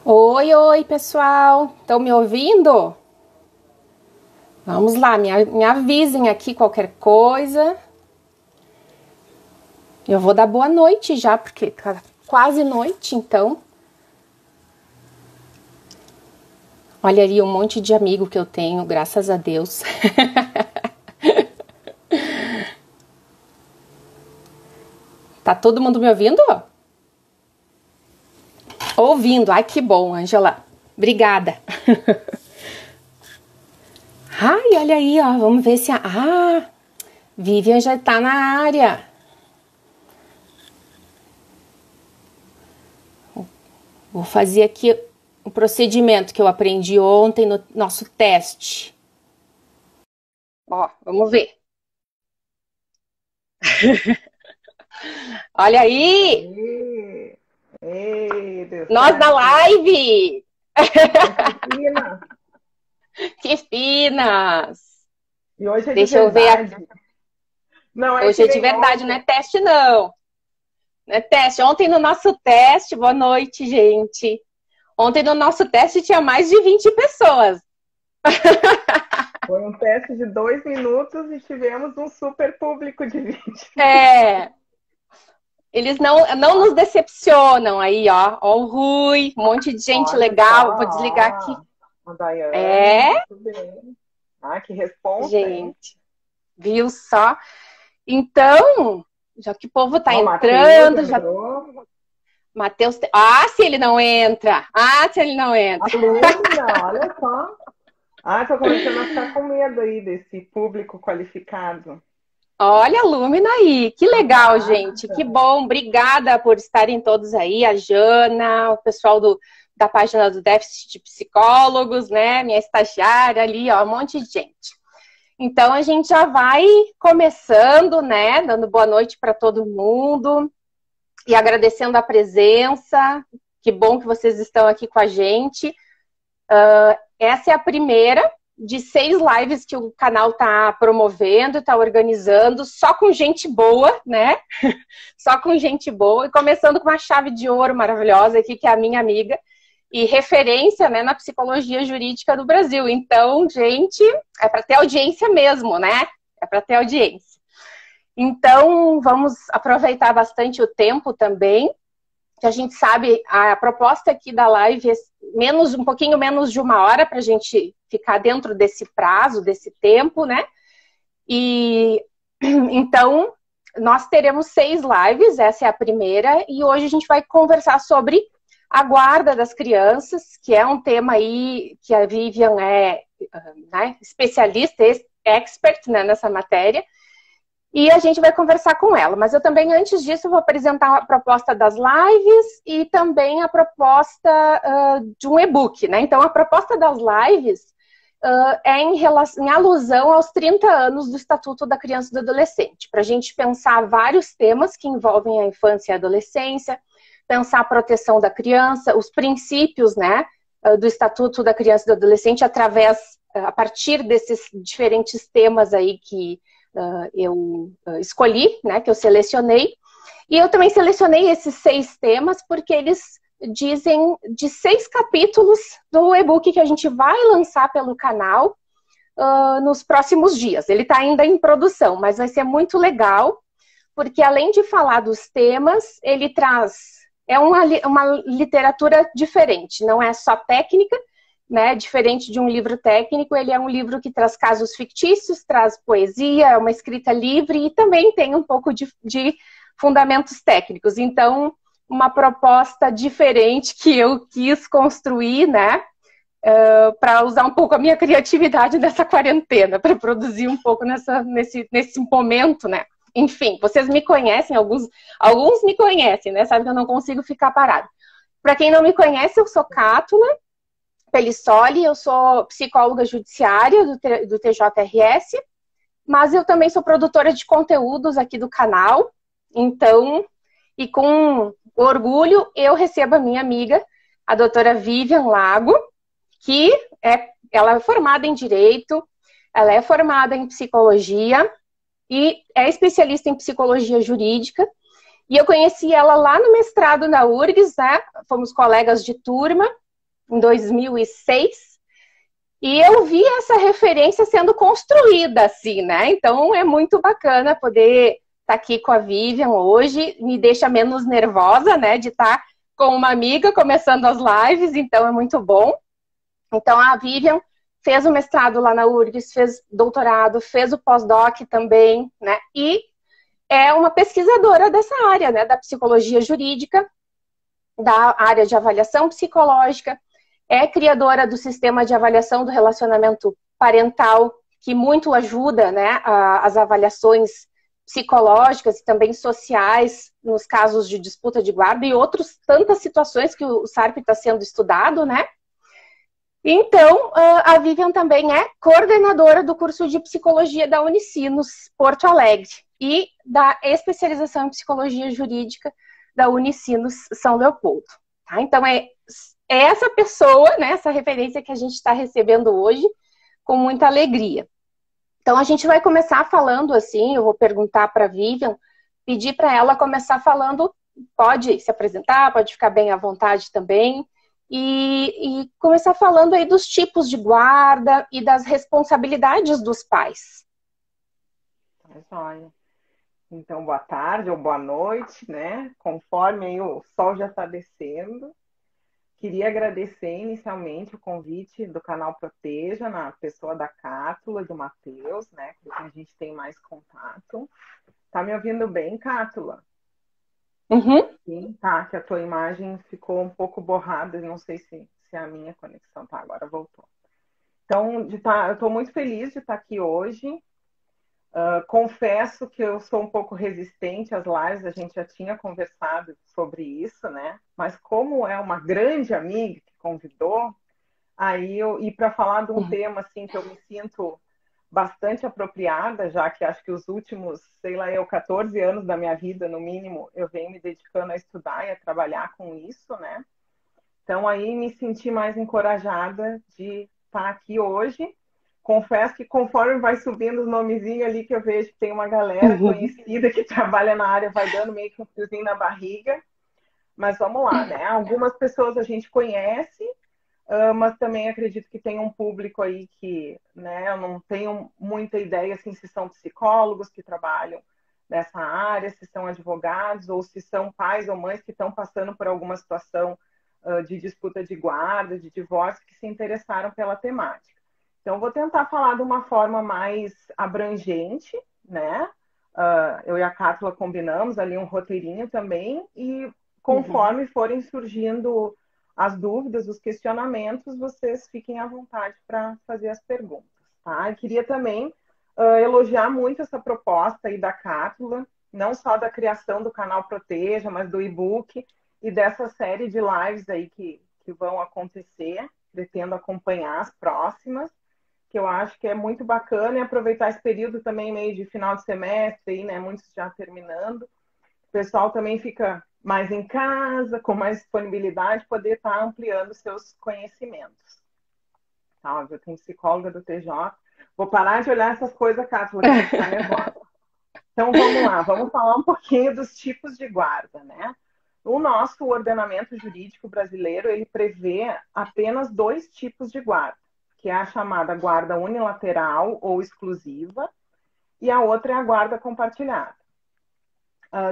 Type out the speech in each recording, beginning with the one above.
Oi, oi, pessoal. Estão me ouvindo? Vamos lá, me avisem aqui qualquer coisa. Eu vou dar boa noite já, porque tá quase noite, então. Olha ali um monte de amigo que eu tenho, graças a Deus. Tá todo mundo me ouvindo? Ouvindo. Ai, que bom, Ângela. Obrigada. Ai, olha aí, ó. Vamos ver se a... Ah, Vivian já tá na área. Vou fazer aqui o procedimento que eu aprendi ontem no nosso teste. Ó, vamos ver. Olha aí! Ei, ei, deu Nós na certo. live! Menina, Que finas! e hoje é de Deixa eu ver aqui. verdade. Não é Hoje que é de nem verdade, não é ontem. teste, não. Não é teste. Ontem no nosso teste, boa noite, gente. Ontem no nosso teste tinha mais de 20 pessoas. Foi um teste de 2 minutos e tivemos um super público de 20. É, eles não nos decepcionam aí, ó. Ó o Rui, um monte de gente Olha legal. Vou desligar aqui. só, a Daiane, É, muito bem. Ah, que responsa, hein? gente, viu só? Então, já que o povo tá Ó, o Matheus entrando, já. entrou. Matheus. Ah, se ele não entra! Ah, se ele não A entra! Lúmina, olha só. Ah, tô começando a ficar com medo aí desse público qualificado. Olha a Lúmina aí, que legal, gente, que Amada. bom, obrigada por estarem todos aí, a Jana, o pessoal da página do Déficit de Psicólogos, né, minha estagiária ali, ó, um monte de gente. Então, a gente já vai começando, né, dando boa noite para todo mundo e agradecendo a presença, que bom que vocês estão aqui com a gente. Essa é a primeira de 6 lives que o canal está promovendo, está organizando, só com gente boa, né? Só com gente boa, e começando com uma chave de ouro maravilhosa aqui, que é a minha amiga, e referência, né, na psicologia jurídica do Brasil. Então, gente, é para ter audiência mesmo, né? É para ter audiência. Então, vamos aproveitar bastante o tempo também, que a gente sabe, a proposta aqui da live é um pouquinho menos de 1 hora para a gente ficar dentro desse prazo, desse tempo, né? E então nós teremos 6 lives, essa é a primeira, e hoje a gente vai conversar sobre a guarda das crianças, que é um tema aí que a Vivian é, né, especialista, expert, né, nessa matéria. E a gente vai conversar com ela. Mas eu também, antes disso, vou apresentar a proposta das lives e também a proposta de um e-book, né? Então, a proposta das lives é em alusão aos 30 anos do Estatuto da Criança e do Adolescente, para a gente pensar vários temas que envolvem a infância e a adolescência, pensar a proteção da criança, os princípios, né, do Estatuto da Criança e do Adolescente, a partir desses diferentes temas aí que eu escolhi, né, que eu selecionei. E eu também selecionei esses 6 temas porque eles dizem de 6 capítulos do e-book que a gente vai lançar pelo canal nos próximos dias. Ele está ainda em produção, mas vai ser muito legal, porque além de falar dos temas, ele traz... É uma literatura diferente, não é só técnica, né, diferente de um livro técnico, ele é um livro que traz casos fictícios, traz poesia, é uma escrita livre e também tem um pouco de fundamentos técnicos. Então, uma proposta diferente que eu quis construir, né, para usar um pouco a minha criatividade nessa quarentena, para produzir um pouco nesse momento, né. Enfim, vocês me conhecem, alguns me conhecem, né, sabem que eu não consigo ficar parada. Para quem não me conhece, eu sou Cátula Pelissoli, eu sou psicóloga judiciária do TJRS, mas eu também sou produtora de conteúdos aqui do canal, então, e com orgulho, eu recebo a minha amiga, a doutora Vivian Lago, que ela é formada em Direito, ela é formada em Psicologia e é especialista em Psicologia Jurídica, e eu conheci ela lá no mestrado na URGS, né? Fomos colegas de turma, em 2006, e eu vi essa referência sendo construída, assim, né? Então é muito bacana poder estar aqui com a Vivian hoje, me deixa menos nervosa, né, de estar com uma amiga começando as lives, então é muito bom. Então a Vivian fez o mestrado lá na URGS, fez doutorado, fez o pós-doc também, né? E é uma pesquisadora dessa área, né, da psicologia jurídica, da área de avaliação psicológica, é criadora do sistema de avaliação do relacionamento parental, que muito ajuda, né, as avaliações psicológicas e também sociais nos casos de disputa de guarda e outras tantas situações que o SARP está sendo estudado, né? Então, a Vivian também é coordenadora do curso de psicologia da Unicinos Porto Alegre e da especialização em psicologia jurídica da Unicinos São Leopoldo. Tá? Então, é essa pessoa, né, essa referência que a gente está recebendo hoje, com muita alegria. Então, a gente vai começar falando assim, eu vou perguntar para a Vivian, pedir para ela começar falando, pode se apresentar, pode ficar bem à vontade também, e começar falando aí dos tipos de guarda e das responsabilidades dos pais. Joia. Então, boa tarde ou boa noite, né? Conforme aí o sol já está descendo. Queria agradecer inicialmente o convite do canal Proteja, na pessoa da Cátula, do Matheus, né? Com quem a gente tem mais contato. Tá me ouvindo bem, Cátula? Uhum. Sim, tá, que a tua imagem ficou um pouco borrada, não sei se a minha conexão tá, agora voltou. Então, eu estou muito feliz de estar aqui hoje. Confesso que eu sou um pouco resistente às lives, a gente já tinha conversado sobre isso, né? Mas como é uma grande amiga que convidou, e para falar de um tema assim que eu me sinto bastante apropriada, já que acho que os últimos, sei lá, 14 anos da minha vida, no mínimo, eu venho me dedicando a estudar e a trabalhar com isso, né? Então aí me senti mais encorajada de estar aqui hoje. Confesso que conforme vai subindo os nomezinhos ali que eu vejo que tem uma galera conhecida que trabalha na área, vai dando meio que um friozinho na barriga. Mas vamos lá, né? Algumas pessoas a gente conhece, mas também acredito que tem um público aí que, né, eu não tenho muita ideia assim, se são psicólogos que trabalham nessa área, se são advogados, ou se são pais ou mães que estão passando por alguma situação de disputa de guarda, de divórcio, que se interessaram pela temática. Então, vou tentar falar de uma forma mais abrangente, né? Eu e a Cátula combinamos ali um roteirinho também, e conforme forem surgindo as dúvidas, os questionamentos, vocês fiquem à vontade para fazer as perguntas, tá? Eu queria também elogiar muito essa proposta aí da Cátula, não só da criação do canal Proteja, mas do e-book e dessa série de lives aí que vão acontecer. Pretendo acompanhar as próximas, que eu acho que é muito bacana, e aproveitar esse período também meio de final de semestre, aí, né? Muitos já terminando. O pessoal também fica mais em casa, com mais disponibilidade, poder estar ampliando seus conhecimentos. Tá, eu tenho psicóloga do TJ. Vou parar de olhar essas coisas, Cátula, que eu vou ficar nervosa. Então, vamos lá. Vamos falar um pouquinho dos tipos de guarda, né? O nosso ordenamento jurídico brasileiro, ele prevê apenas 2 tipos de guarda, que é a chamada guarda unilateral ou exclusiva, e a outra é a guarda compartilhada.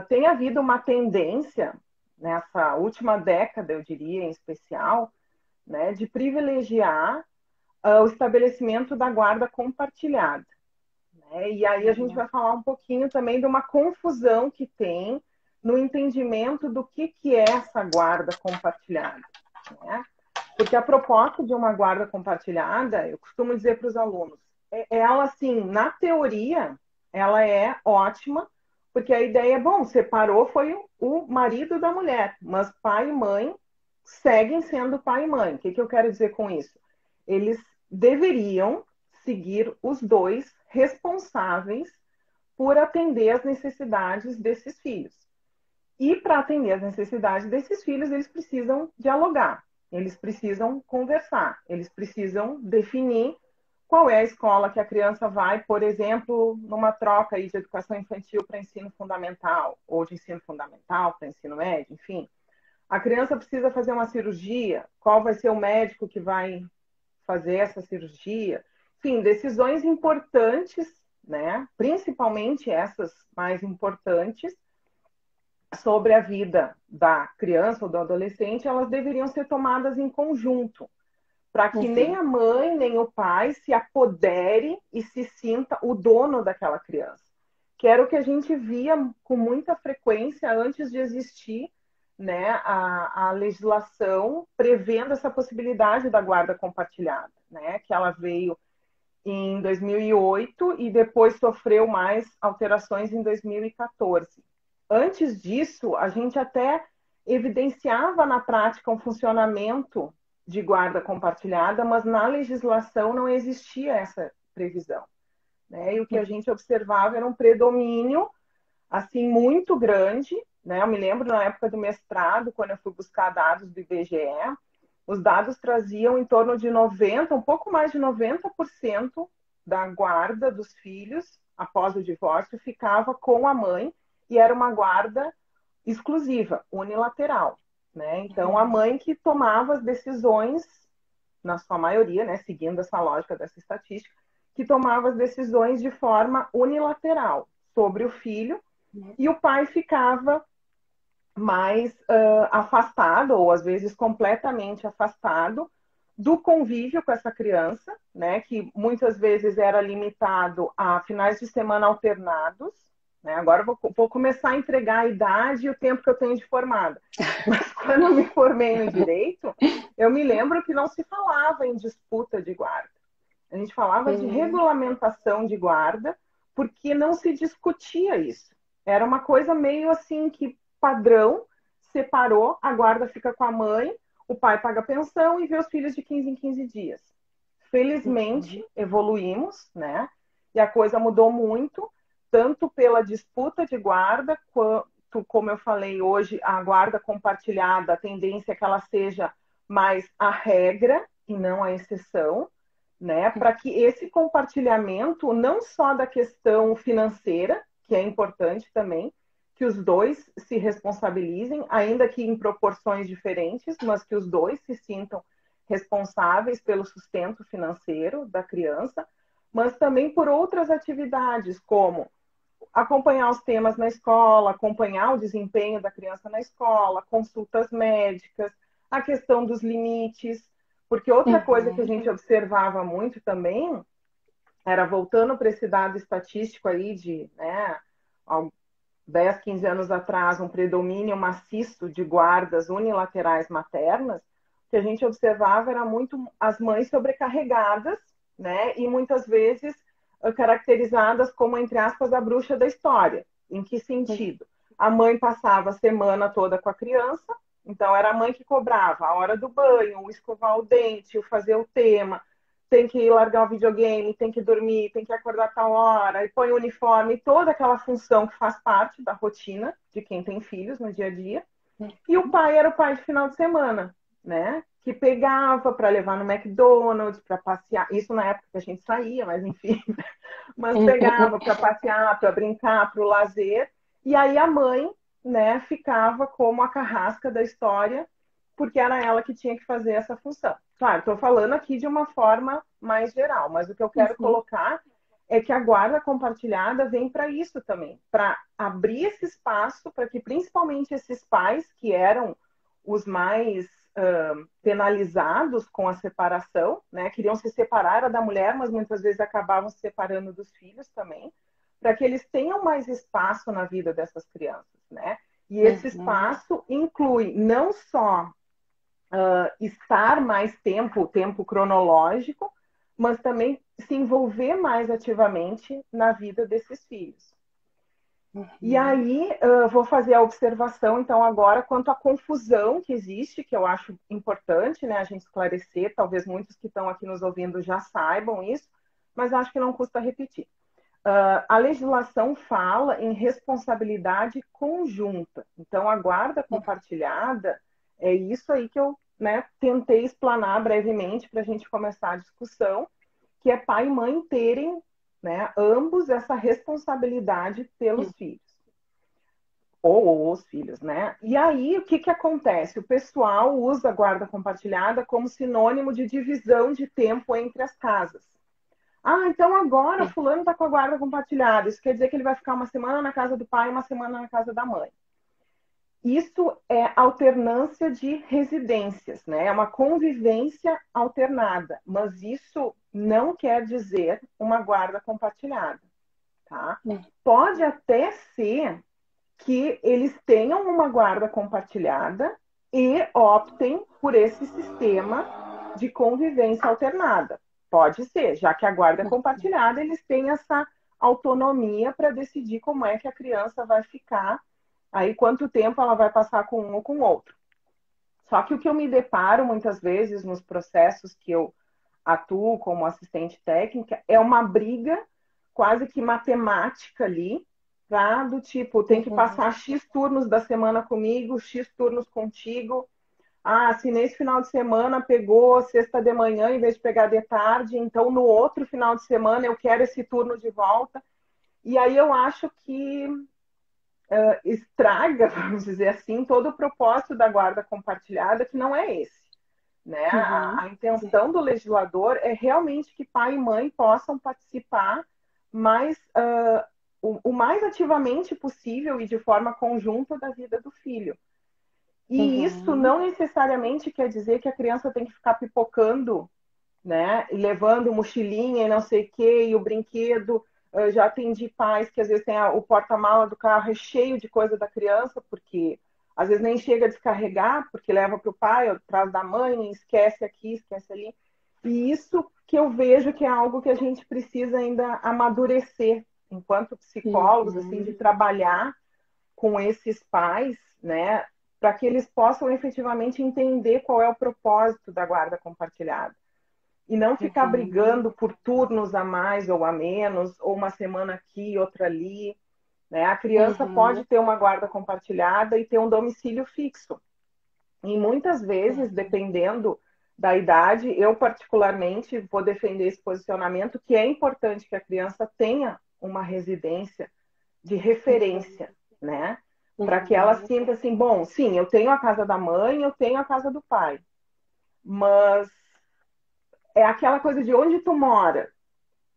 Tem havido uma tendência, nessa última década, eu diria, em especial, né, de privilegiar o estabelecimento da guarda compartilhada. Né? E aí a gente vai falar um pouquinho também de uma confusão que tem no entendimento do que é essa guarda compartilhada. Né? Porque a proposta de uma guarda compartilhada, eu costumo dizer para os alunos, ela, assim, na teoria, ela é ótima, porque a ideia é, bom, separou foi o marido da mulher, mas pai e mãe seguem sendo pai e mãe. O que eu quero dizer com isso? Eles deveriam seguir os dois responsáveis por atender às necessidades desses filhos. E para atender às necessidades desses filhos, eles precisam dialogar, eles precisam conversar, eles precisam definir qual é a escola que a criança vai, por exemplo, numa troca aí de educação infantil para ensino fundamental, ou de ensino fundamental para ensino médio, enfim. A criança precisa fazer uma cirurgia, qual vai ser o médico que vai fazer essa cirurgia? Enfim, decisões importantes, né? Principalmente essas mais importantes sobre a vida da criança ou do adolescente, elas deveriam ser tomadas em conjunto, para que nem a mãe nem o pai se apodere e se sinta o dono daquela criança, que era o que a gente via com muita frequência antes de existir, né, a legislação prevendo essa possibilidade da guarda compartilhada, né, que ela veio em 2008 e depois sofreu mais alterações em 2014. Antes disso, a gente até evidenciava na prática um funcionamento de guarda compartilhada, mas na legislação não existia essa previsão, né? E o que a gente observava era um predomínio assim muito grande, né? Eu me lembro na época do mestrado, quando eu fui buscar dados do IBGE, os dados traziam em torno de 90, um pouco mais de 90% da guarda dos filhos após o divórcio ficava com a mãe e era uma guarda exclusiva, unilateral, né? Então a mãe que tomava as decisões, na sua maioria, né, seguindo essa lógica dessa estatística, que tomava as decisões de forma unilateral sobre o filho, e o pai ficava mais afastado, ou às vezes completamente afastado, do convívio com essa criança, né, que muitas vezes era limitado a finais de semana alternados, né? Agora vou começar a entregar a idade e o tempo que eu tenho de formada. Mas quando eu me formei no direito, eu me lembro que não se falava em disputa de guarda. A gente falava de regulamentação de guarda, porque não se discutia isso. Era uma coisa meio assim que padrão, separou, a guarda fica com a mãe, o pai paga pensão e vê os filhos de 15 em 15 dias. Felizmente, evoluímos, né? E a coisa mudou muito, tanto pela disputa de guarda, quanto, como eu falei hoje, a guarda compartilhada, a tendência é que ela seja mais a regra e não a exceção, né? Para que esse compartilhamento, não só da questão financeira, que é importante também, que os dois se responsabilizem, ainda que em proporções diferentes, mas que os dois se sintam responsáveis pelo sustento financeiro da criança, mas também por outras atividades, como acompanhar os temas na escola, acompanhar o desempenho da criança na escola, consultas médicas, a questão dos limites, porque outra coisa que a gente observava muito também era, voltando para esse dado estatístico aí de, né, 10, 15 anos atrás, um predomínio maciço de guardas unilaterais maternas, que a gente observava era muito as mães sobrecarregadas, né, e muitas vezes caracterizadas como, entre aspas, a bruxa da história. Em que sentido? A mãe passava a semana toda com a criança, então era a mãe que cobrava a hora do banho, o escovar o dente, o fazer o tema, tem que largar o videogame, tem que dormir, tem que acordar a tal hora, e põe o uniforme, toda aquela função que faz parte da rotina de quem tem filhos no dia a dia. E o pai era o pai de final de semana, né? Que pegava para levar no McDonald's, para passear. Isso na época que a gente saía, mas enfim. Mas pegava para passear, para brincar, para o lazer. E aí a mãe, né, ficava como a carrasca da história, porque era ela que tinha que fazer essa função. Claro, estou falando aqui de uma forma mais geral, mas o que eu quero colocar é que a guarda compartilhada vem para isso também, para abrir esse espaço para que principalmente esses pais que eram os mais penalizados com a separação, né, queriam se separar era da mulher, mas muitas vezes acabavam se separando dos filhos também, para que eles tenham mais espaço na vida dessas crianças, né? E esse espaço inclui não só estar mais tempo cronológico, mas também se envolver mais ativamente na vida desses filhos. E aí, vou fazer a observação, então, agora, quanto à confusão que existe, que eu acho importante, né, a gente esclarecer, talvez muitos que estão aqui nos ouvindo já saibam isso, mas acho que não custa repetir. A legislação fala em responsabilidade conjunta. Então, a guarda compartilhada é isso aí que eu, né, tentei explanar brevemente para a gente começar a discussão, que é pai e mãe terem, né, ambos essa responsabilidade pelos filhos. ou os filhos, né? E aí, o que que acontece? O pessoal usa a guarda compartilhada como sinônimo de divisão de tempo entre as casas. Ah, então agora fulano está com a guarda compartilhada. Isso quer dizer que ele vai ficar uma semana na casa do pai e uma semana na casa da mãe. Isso é alternância de residências, né? É uma convivência alternada, mas isso não quer dizer uma guarda compartilhada, tá? Pode até ser que eles tenham uma guarda compartilhada e optem por esse sistema de convivência alternada. Pode ser, já que a guarda é compartilhada, eles têm essa autonomia para decidir como é que a criança vai ficar, aí quanto tempo ela vai passar com um ou com o outro. Só que o que eu me deparo muitas vezes nos processos que eu atuo como assistente técnica é uma briga quase que matemática ali, tá? Do tipo, tem que passar X turnos da semana comigo, X turnos contigo. Ah, se nesse final de semana pegou sexta de manhã em vez de pegar de tarde, então no outro final de semana eu quero esse turno de volta. E aí eu acho que estraga, vamos dizer assim, todo o propósito da guarda compartilhada, que não é esse, né? A intenção do legislador é realmente que pai e mãe possam participar mais, o mais ativamente possível e de forma conjunta da vida do filho. E isso não necessariamente quer dizer que a criança tem que ficar pipocando, né? E levando mochilinha e não sei o quê, e o brinquedo. Eu já atendi pais que às vezes tem o porta-mala do carro cheio de coisa da criança, porque às vezes nem chega a descarregar, porque leva para o pai, ou atrás da mãe, esquece aqui, esquece ali. E isso que eu vejo que é algo que a gente precisa ainda amadurecer, enquanto psicólogos, assim, de trabalhar com esses pais, né, para que eles possam efetivamente entender qual é o propósito da guarda compartilhada. E não ficar brigando por turnos a mais ou a menos, ou uma semana aqui, outra ali, né? A criança pode ter uma guarda compartilhada e ter um domicílio fixo. E muitas vezes, dependendo da idade, eu particularmente vou defender esse posicionamento, que é importante que a criança tenha uma residência de referência, né? Para que ela sinta assim, bom, sim, eu tenho a casa da mãe, eu tenho a casa do pai, mas é aquela coisa de onde tu mora,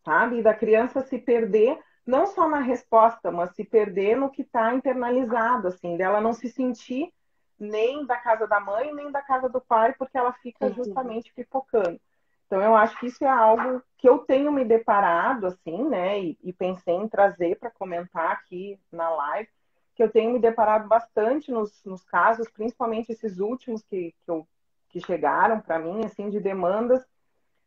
sabe? E da criança se perder, não só na resposta, mas se perder no que está internalizado, assim, dela não se sentir nem da casa da mãe, nem da casa do pai, porque ela fica justamente pipocando. Então, eu acho que isso é algo que eu tenho me deparado, assim, né? E pensei em trazer para comentar aqui na live, que eu tenho me deparado bastante nos casos, principalmente esses últimos que chegaram para mim, assim, de demandas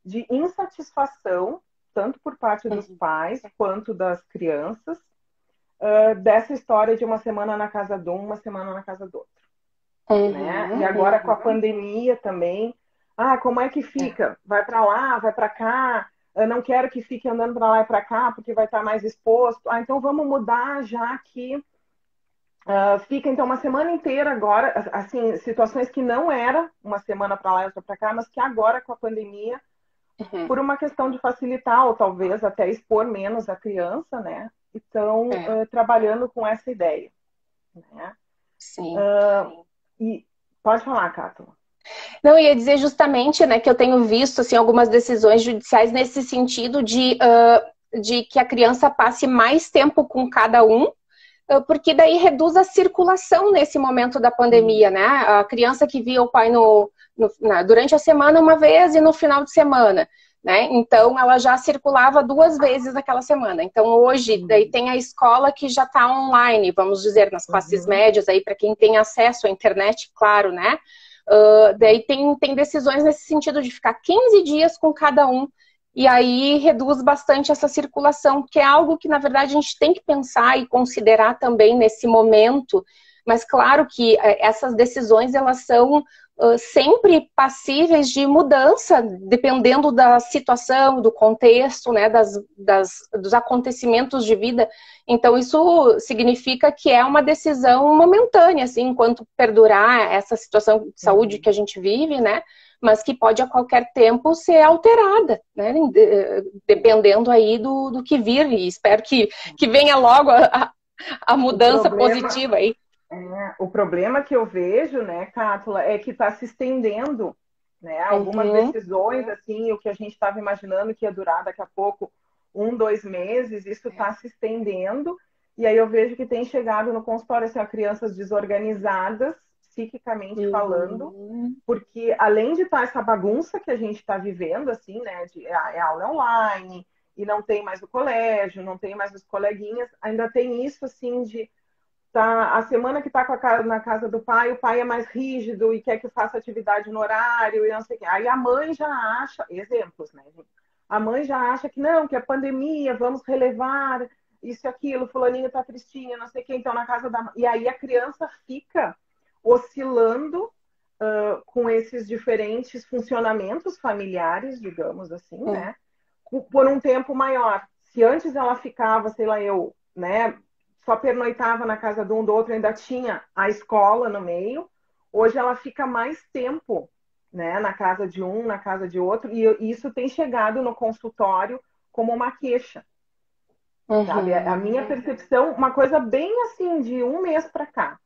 de insatisfação, tanto por parte dos pais quanto das crianças, dessa história de uma semana na casa de um, uma semana na casa do outro. Né? E agora com a pandemia também, como é que fica? Vai para lá, vai para cá, eu não quero que fique andando para lá e para cá, porque vai estar mais exposto. Então vamos mudar já que fica então uma semana inteira agora, assim, situações que não era uma semana para lá e outra para cá, mas que agora com a pandemia, por uma questão de facilitar ou talvez até expor menos a criança, né? Então, trabalhando com essa ideia. Né? Sim. E pode falar, Cátia. Não, eu ia dizer justamente, né, que eu tenho visto assim, algumas decisões judiciais nesse sentido de que a criança passe mais tempo com cada um, porque daí reduz a circulação nesse momento da pandemia, né? A criança que via o pai durante a semana uma vez e no final de semana, né? Então ela já circulava 2 vezes naquela semana. Então hoje daí tem a escola que já está online, vamos dizer, nas classes médias aí para quem tem acesso à internet, claro, né? Daí tem decisões nesse sentido de ficar 15 dias com cada um. E aí reduz bastante essa circulação, que é algo que, na verdade, a gente tem que pensar e considerar também nesse momento. Mas, claro que essas decisões, elas são sempre passíveis de mudança, dependendo da situação, do contexto, né, dos acontecimentos de vida. Então, isso significa que é uma decisão momentânea, assim, enquanto perdurar essa situação de saúde que a gente vive, né? Mas que pode a qualquer tempo ser alterada, né? Dependendo aí do que vir, e espero que venha logo a mudança positiva aí. O problema que eu vejo, né, Cátula, é que está se estendendo, né? Algumas Uhum. decisões, assim, o que a gente estava imaginando que ia durar daqui a pouco 1, 2 meses, isso está se estendendo. E aí eu vejo que tem chegado no consultório assim, crianças desorganizadas, psiquicamente falando, Uhum. porque além de estar essa bagunça que a gente está vivendo, assim, né, é aula online, e não tem mais o colégio, não tem mais os coleguinhas, ainda tem isso, assim, de tá, a semana que está na casa do pai, o pai é mais rígido e quer que faça atividade no horário e não sei o quê. Aí a mãe já acha, exemplos, né, gente? A mãe já acha que não, que é pandemia, vamos relevar isso e aquilo, fulaninho tá tristinha, não sei o quê, então na casa da mãe. E aí a criança fica oscilando com esses diferentes funcionamentos familiares, digamos assim, Uhum. né? Por um tempo maior. Se antes ela ficava, sei lá, né, só pernoitava na casa de um do outro, ainda tinha a escola no meio, hoje ela fica mais tempo, né, na casa de um, na casa de outro, e isso tem chegado no consultório como uma queixa, sabe? A Uhum. minha percepção, uma coisa bem assim, de 1 mês para cá,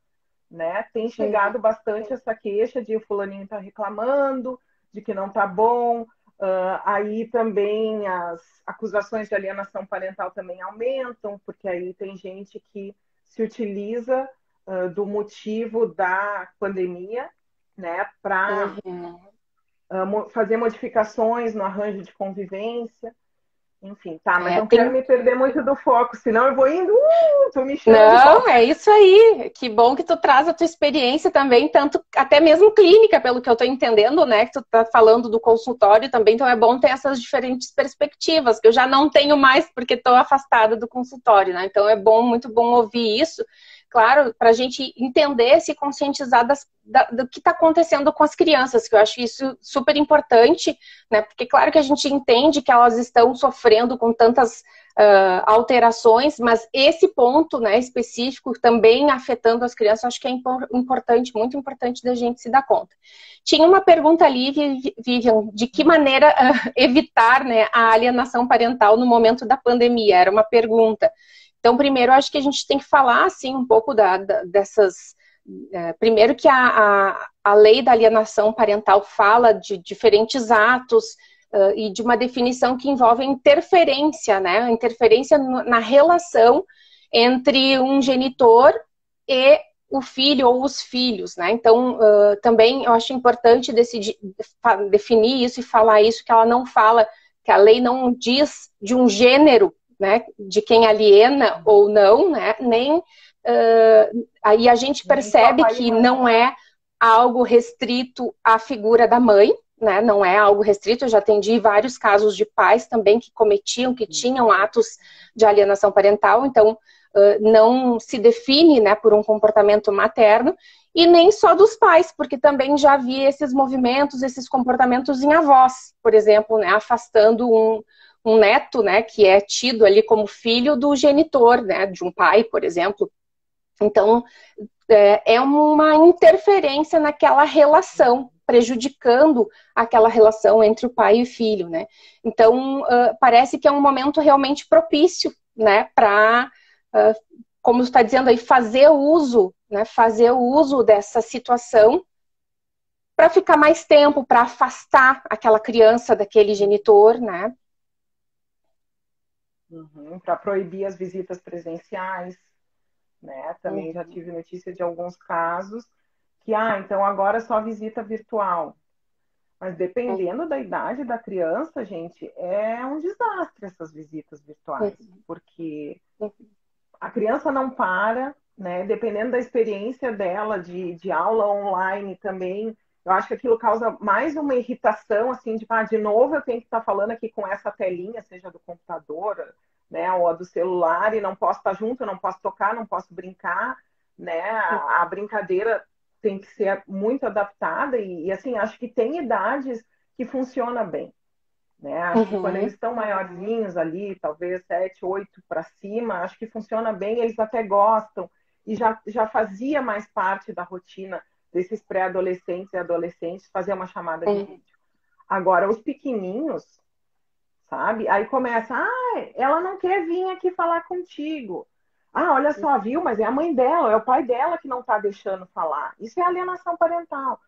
né? Tem Uhum. chegado bastante essa queixa de o fulaninho tá reclamando, de que não tá bom. Aí também as acusações de alienação parental também aumentam, porque aí tem gente que se utiliza do motivo da pandemia, né, para Uhum. fazer modificações no arranjo de convivência. Enfim, tá, mas É, não quero tem. me perder muito do foco, senão eu vou indo, tu me chama de Não, volta. é isso aí. Que bom que tu traz a tua experiência também, tanto até mesmo clínica, pelo que eu estou entendendo, né? Que tu tá falando do consultório também, então é bom ter essas diferentes perspectivas, que eu já não tenho mais porque estou afastada do consultório, né? Então é bom, muito bom ouvir isso. Claro, para a gente entender, se conscientizar do que está acontecendo com as crianças, que eu acho isso super importante, né? Porque claro que a gente entende que elas estão sofrendo com tantas alterações, mas esse ponto, né, específico também afetando as crianças, acho que é importante, muito importante da gente se dar conta. Tinha uma pergunta ali, Vivian, de que maneira evitar, né, a alienação parental no momento da pandemia? Era uma pergunta. Então, primeiro, acho que a gente tem que falar, assim, um pouco dessas... primeiro que a lei da alienação parental fala de diferentes atos e de uma definição que envolve interferência, né? Interferência na relação entre um genitor e o filho ou os filhos, né? Então, também eu acho importante definir isso e falar isso, que ela não fala, que a lei não diz de um gênero, né? De quem aliena ou não, né? Nem aí a gente Nem só percebe pai e que mãe. não é algo restrito à figura da mãe, né? Não é algo restrito. Eu já atendi vários casos de pais também que cometiam, que tinham atos de alienação parental, então não se define, né, por um comportamento materno, e nem só dos pais, porque também já vi esses movimentos, esses comportamentos em avós, por exemplo, né, afastando um neto, né, que é tido ali como filho do genitor, né, de um pai, por exemplo. Então, é uma interferência naquela relação, prejudicando aquela relação entre o pai e o filho, né? Então, parece que é um momento realmente propício, né, para, como está dizendo aí, fazer o uso dessa situação para ficar mais tempo, para afastar aquela criança daquele genitor, né? Uhum, para proibir as visitas presenciais, né? Também já Uhum. tive notícia de alguns casos que, então agora é só visita virtual. Mas dependendo da idade da criança, gente, é um desastre essas visitas virtuais, Uhum. porque Uhum. a criança não para, né? Dependendo da experiência dela de aula online também, eu acho que aquilo causa mais uma irritação, assim, de novo eu tenho que estar falando aqui com essa telinha, seja do computador, né, ou a do celular, e não posso estar junto, não posso tocar, não posso brincar, né? A brincadeira tem que ser muito adaptada e assim, acho que tem idades que funciona bem. Né? Acho que quando Uhum. eles estão maiorzinhos ali, talvez 7, 8 para cima, acho que funciona bem, eles até gostam. E já fazia mais parte da rotina desses pré-adolescentes e adolescentes fazer uma chamada de Uhum. vídeo. Agora, os pequeninos, sabe? Aí começa, ela não quer vir aqui falar contigo. Ah, olha só, viu? Mas é a mãe dela, é o pai dela que não está deixando falar. Isso é alienação parental.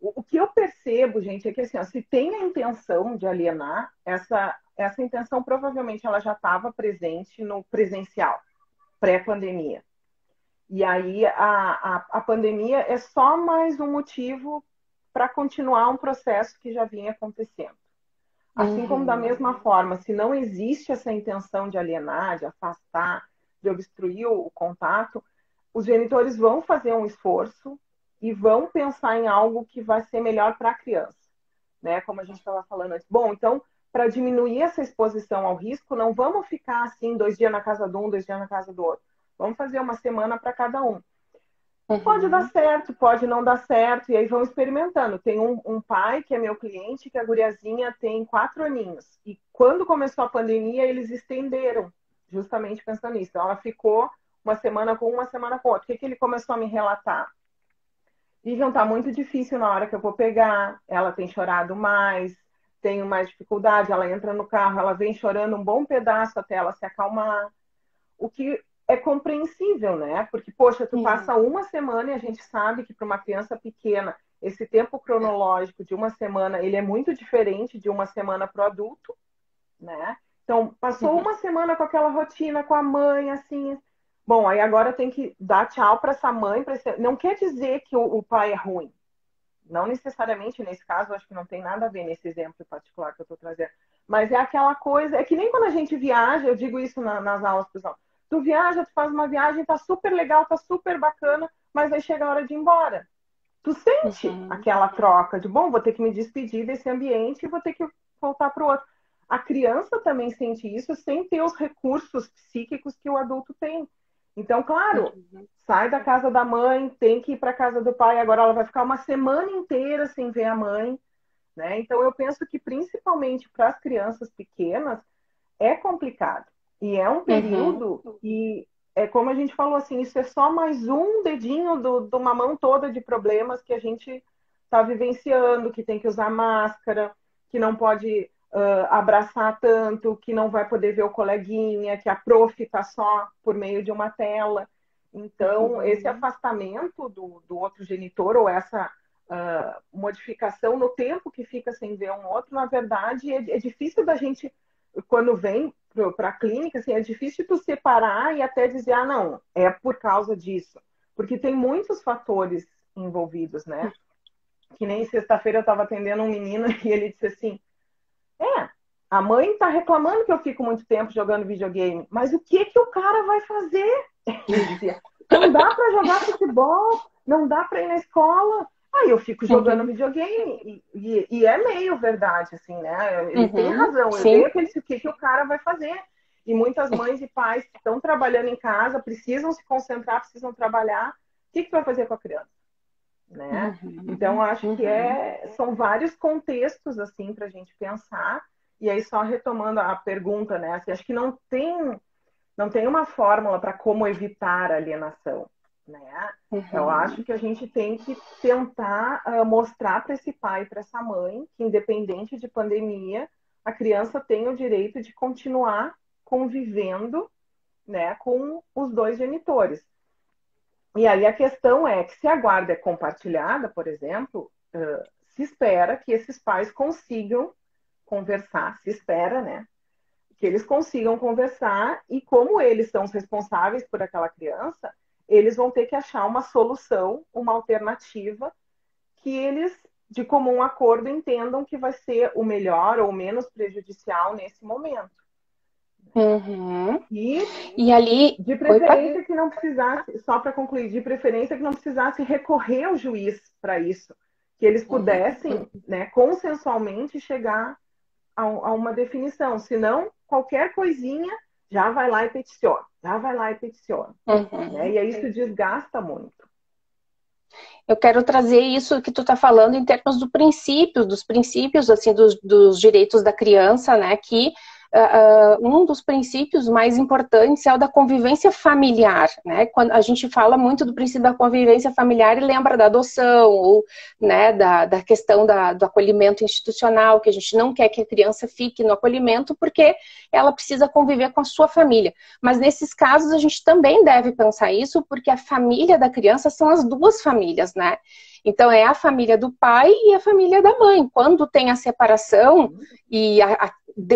O que eu percebo, gente, é que assim, ó, se tem a intenção de alienar, essa intenção provavelmente ela já estava presente no presencial, pré-pandemia. E aí a pandemia é só mais um motivo para continuar um processo que já vinha acontecendo. Assim como da mesma forma, se não existe essa intenção de alienar, de afastar, de obstruir o contato, os genitores vão fazer um esforço e vão pensar em algo que vai ser melhor para a criança, né? Como a gente estava falando antes. Bom, então, para diminuir essa exposição ao risco, não vamos ficar assim 2 dias na casa de um, 2 dias na casa do outro. Vamos fazer uma semana para cada um. Pode dar certo, pode não dar certo, e aí vão experimentando. Tem um pai que é meu cliente, que a guriazinha tem 4 aninhos. E quando começou a pandemia, eles estenderam, justamente pensando nisso. Então, ela ficou uma semana com uma semana com outra. O que ele começou a me relatar? Vivian, tá muito difícil na hora que eu vou pegar, ela tem chorado mais, tenho mais dificuldade, ela entra no carro, ela vem chorando um bom pedaço até ela se acalmar. O que é compreensível, né? Porque, poxa, tu passa uma semana e a gente sabe que para uma criança pequena, esse tempo cronológico de uma semana, ele é muito diferente de uma semana para o adulto, né? Então, passou uma semana com aquela rotina, com a mãe, assim. Bom, aí agora tem que dar tchau para essa mãe. Não quer dizer que o pai é ruim. Não necessariamente nesse caso, acho que não tem nada a ver nesse exemplo particular que eu estou trazendo. Mas é aquela coisa, é que nem quando a gente viaja, eu digo isso nas aulas, pessoal. Tu viaja, tu faz uma viagem, tá super legal, tá super bacana, mas aí chega a hora de ir embora. Tu sente aquela troca de, bom, vou ter que me despedir desse ambiente e vou ter que voltar para o outro. A criança também sente isso sem ter os recursos psíquicos que o adulto tem. Então, claro, sai da casa da mãe, tem que ir para a casa do pai, agora ela vai ficar uma semana inteira sem ver a mãe, né? Então, eu penso que principalmente para as crianças pequenas é complicado. E é um período e é como a gente falou assim, isso é só mais um dedinho de uma mão toda de problemas que a gente está vivenciando, que tem que usar máscara, que não pode abraçar tanto, que não vai poder ver o coleguinha, que a prof está só por meio de uma tela. Então, esse afastamento do outro genitor, ou essa modificação no tempo que fica sem ver um outro, na verdade, é difícil da gente, quando vem para a clínica, assim, é difícil tu separar e até dizer, ah, não, é por causa disso. Porque tem muitos fatores envolvidos, né? Que nem sexta-feira eu estava atendendo um menino e ele disse assim, a mãe está reclamando que eu fico muito tempo jogando videogame, mas o que o cara vai fazer? Ele dizia, não dá para jogar futebol, não dá para ir na escola. Aí eu fico jogando videogame e é meio verdade, assim, né? Ele tem razão. Eu vejo o que o cara vai fazer. E muitas mães e pais que estão trabalhando em casa precisam se concentrar, precisam trabalhar. O que tu vai fazer com a criança? Né? Então, acho que são vários contextos assim para a gente pensar. E aí, só retomando a pergunta, né? Assim, acho que não tem uma fórmula para como evitar a alienação. Né? Eu acho que a gente tem que tentar mostrar para esse pai, para essa mãe, que independente de pandemia, a criança tem o direito de continuar convivendo, né, com os dois genitores. E aí a questão é que se a guarda é compartilhada, por exemplo, se espera que esses pais consigam conversar, se espera, né, que eles consigam conversar e como eles são os responsáveis por aquela criança, eles vão ter que achar uma solução, uma alternativa que eles, de comum acordo, entendam que vai ser o melhor ou menos prejudicial nesse momento. E ali, de preferência que não precisasse, só para concluir, de preferência que não precisasse recorrer ao juiz para isso, que eles pudessem, né, consensualmente chegar a uma definição, senão qualquer coisinha já vai lá e peticiona, né? E aí isso desgasta muito. Eu quero trazer isso que tu está falando em termos dos princípios assim, dos direitos da criança, né? Que um dos princípios mais importantes é o da convivência familiar, né? Quando a gente fala muito do princípio da convivência familiar e lembra da adoção, ou, né, da questão do acolhimento institucional, que a gente não quer que a criança fique no acolhimento porque ela precisa conviver com a sua família. Mas nesses casos a gente também deve pensar isso, porque a família da criança são as duas famílias, né? Então é a família do pai e a família da mãe. Quando tem a separação e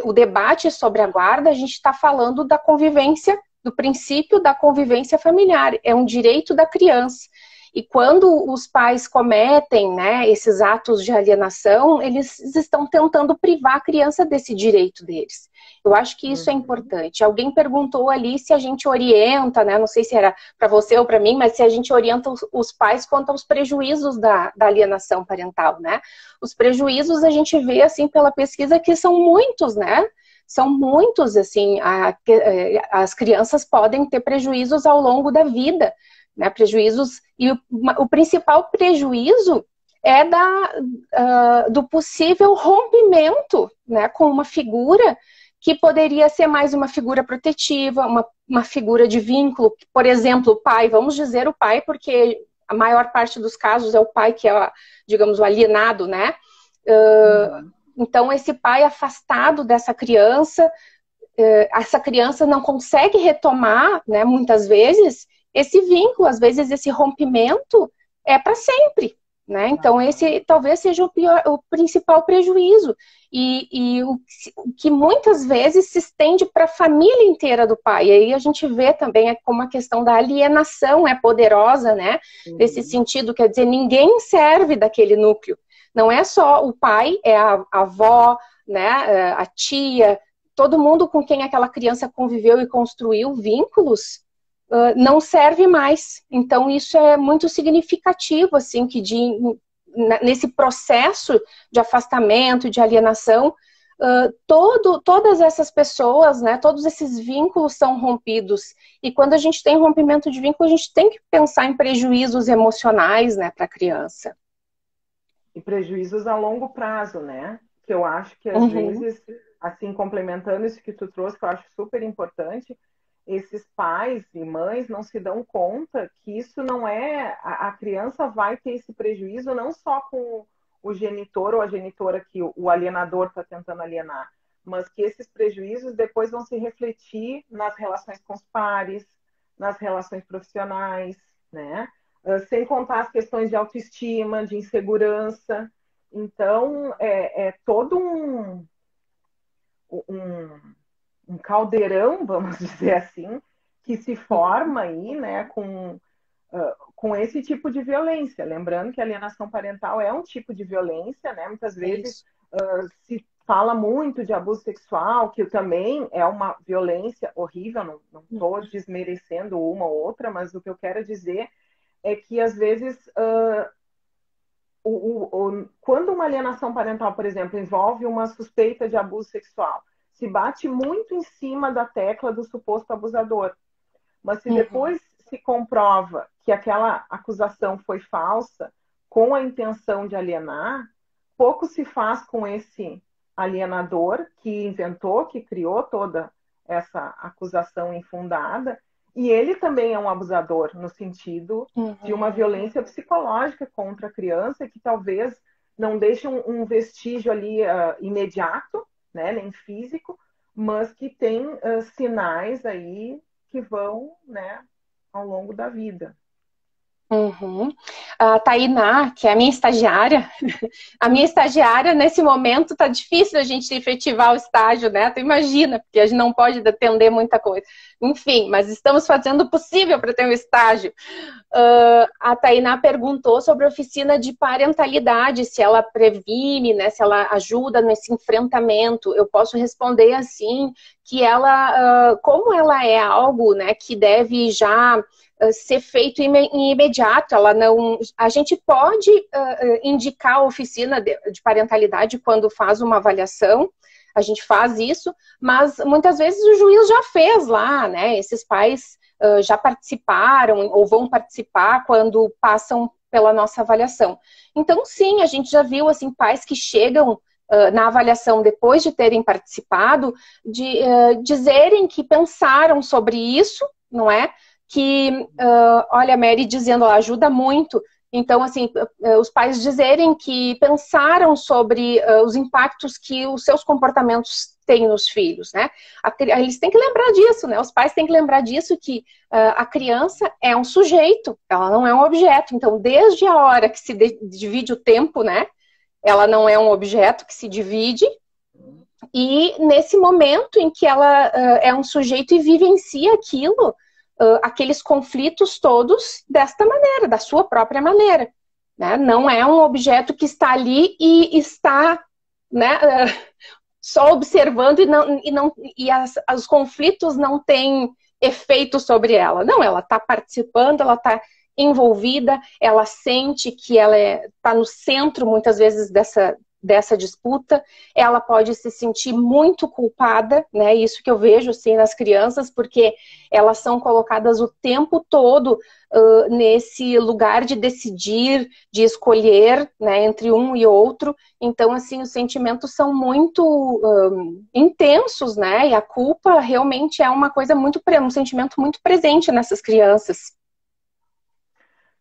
o debate sobre a guarda, a gente está falando da convivência, do princípio da convivência familiar. É um direito da criança. E quando os pais cometem, né, esses atos de alienação, eles estão tentando privar a criança desse direito deles. Eu acho que isso é importante. Alguém perguntou ali se a gente orienta, né, não sei se era para você ou para mim, mas se a gente orienta os pais quanto aos prejuízos da alienação parental, né? Os prejuízos a gente vê, assim, pela pesquisa que são muitos, né? São muitos, assim, as crianças podem ter prejuízos ao longo da vida, né, prejuízos, e o principal prejuízo é do possível rompimento, né, com uma figura que poderia ser mais uma figura protetiva, uma figura de vínculo, por exemplo, o pai, vamos dizer o pai, porque a maior parte dos casos é o pai que é, digamos, o alienado, né? Então, esse pai afastado dessa criança, essa criança não consegue retomar, né, muitas vezes, esse vínculo, às vezes esse rompimento é para sempre, né? Então esse talvez seja o principal prejuízo e o que muitas vezes se estende para a família inteira do pai. E aí a gente vê também como a questão da alienação é poderosa, né? Nesse sentido, quer dizer, ninguém serve daquele núcleo. Não é só o pai, é a avó, né? A tia, todo mundo com quem aquela criança conviveu e construiu vínculos, não serve mais. Então isso é muito significativo, assim, que nesse processo de afastamento, de alienação, todas essas pessoas, né, todos esses vínculos são rompidos. E quando a gente tem rompimento de vínculo, a gente tem que pensar em prejuízos emocionais, né, para a criança. E prejuízos a longo prazo, né? Que eu acho que às vezes, assim, complementando isso que tu trouxe, que eu acho super importante, esses pais e mães não se dão conta que isso não é... A criança vai ter esse prejuízo não só com o genitor ou a genitora que o alienador está tentando alienar, mas que esses prejuízos depois vão se refletir nas relações com os pares, nas relações profissionais, né? Sem contar as questões de autoestima, de insegurança. Então, é todo um caldeirão, vamos dizer assim, que se forma aí, né, com esse tipo de violência. Lembrando que a alienação parental é um tipo de violência, né? Muitas vezes se fala muito de abuso sexual, que também é uma violência horrível, não estou desmerecendo uma ou outra, mas o que eu quero dizer é que, às vezes, quando uma alienação parental, por exemplo, envolve uma suspeita de abuso sexual, se bate muito em cima da tecla do suposto abusador. Mas se depois se comprova que aquela acusação foi falsa, com a intenção de alienar, pouco se faz com esse alienador que inventou, que criou toda essa acusação infundada. E ele também é um abusador, no sentido de uma violência psicológica contra a criança, que talvez não deixe um vestígio ali imediato, né, nem físico, mas que tem sinais aí que vão, né, ao longo da vida. A Tainá, que é a minha estagiária, nesse momento tá difícil a gente efetivar o estágio, né? Tu imagina, porque a gente não pode atender muita coisa. Enfim, mas estamos fazendo o possível para ter um estágio. A Tainá perguntou sobre a oficina de parentalidade, se ela previne, né? Se ela ajuda nesse enfrentamento. Eu posso responder assim, que ela, como ela é algo, né, que deve já ser feito em imediato, a gente pode indicar a oficina de parentalidade quando faz uma avaliação, a gente faz isso, mas muitas vezes o juiz já fez lá, né? Esses pais já participaram ou vão participar quando passam pela nossa avaliação. Então, sim, a gente já viu assim, pais que chegam na avaliação, depois de terem participado, de dizerem que pensaram sobre isso, não é? Que, olha, a Mary dizendo, ela ajuda muito. Então, assim, os pais dizerem que pensaram sobre os impactos que os seus comportamentos têm nos filhos, né? Eles têm que lembrar disso, né? Os pais têm que lembrar disso, que a criança é um sujeito, ela não é um objeto. Então, desde a hora que se divide o tempo, né? Ela não é um objeto que se divide, e nesse momento em que ela é um sujeito e vivencia aquilo, aqueles conflitos todos desta maneira, da sua própria maneira. Né? Não é um objeto que está ali e está, né, só observando e os conflitos não têm efeito sobre ela. Não, ela está participando, ela está envolvida, ela sente que ela está no centro, muitas vezes, dessa disputa, ela pode se sentir muito culpada, né? Isso que eu vejo, assim, nas crianças, porque elas são colocadas o tempo todo nesse lugar de decidir, de escolher, né, entre um e outro. Então, assim, os sentimentos são muito intensos, né? E a culpa realmente é uma coisa um sentimento muito presente nessas crianças.